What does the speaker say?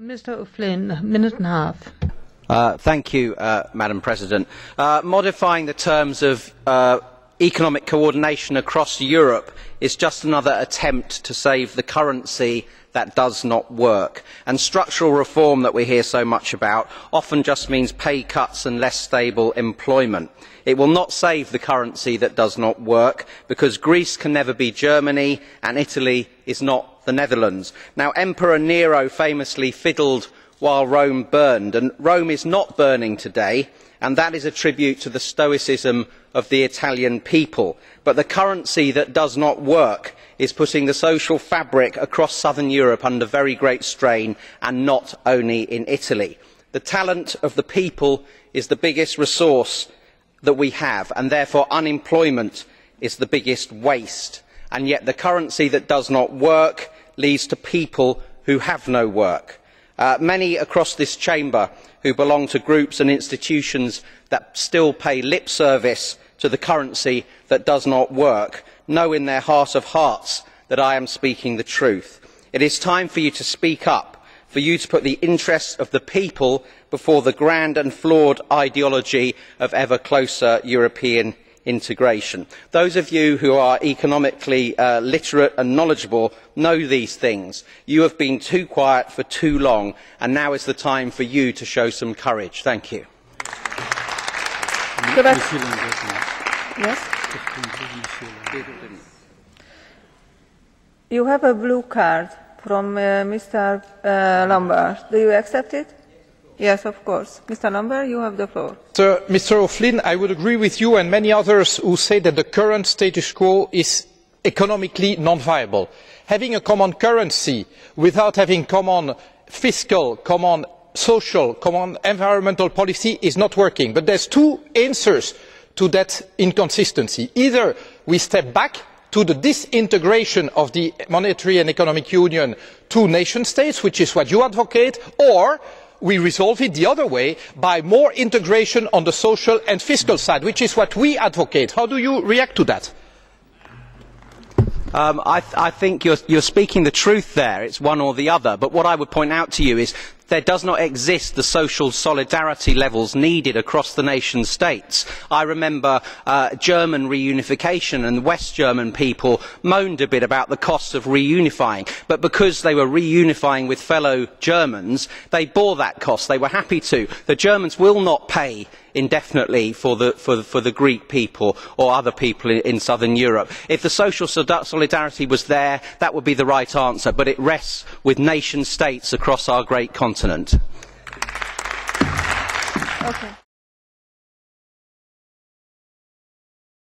Mr. O'Flynn, a minute and a half. Thank you, Madam President. Modifying the terms of economic coordination across Europe is just another attempt to save the currency that does not work. And structural reform that we hear so much about often just means pay cuts and less stable employment. It will not save the currency that does not work, because Greece can never be Germany and Italy is not the Netherlands. Now, Emperor Nero famously fiddled while Rome burned, and Rome is not burning today, and that is a tribute to the stoicism of the Italian people. But the currency that does not work is putting the social fabric across southern Europe under very great strain, and not only in Italy. The talent of the people is the biggest resource that we have, and therefore unemployment is the biggest waste. And yet the currency that does not work leads to people who have no work. Many across this chamber who belong to groups and institutions that still pay lip service to the currency that does not work know in their heart of hearts that I am speaking the truth. It is time for you to speak up, for you to put the interests of the people before the grand and flawed ideology of ever closer European integration. Those of you who are economically literate and knowledgeable know these things. You have been too quiet for too long, and now is the time for you to show some courage. Thank you. Yes? You have a blue card from Mr. Lamberts. Do you accept it? Yes, of course. Mr. Lamberts, you have the floor. Mr. O'Flynn, I would agree with you and many others who say that the current status quo is economically non-viable. Having a common currency without having common fiscal, common social, common environmental policy is not working. But there are two answers to that inconsistency. Either we step back to the disintegration of the monetary and economic union to nation states, which is what you advocate, or we resolve it the other way by more integration on the social and fiscal side, which is what we advocate. How do you react to that? I think you're speaking the truth there. It's one or the other. But what I would point out to you is there does not exist the social solidarity levels needed across the nation states. I remember German reunification, and West German people moaned a bit about the cost of reunifying, but because they were reunifying with fellow Germans, they bore that cost. They were happy to. The Germans will not pay indefinitely for the Greek people or other people in southern Europe. If the social solidarity was there, that would be the right answer, but it rests with nation states across our great continent. Okay.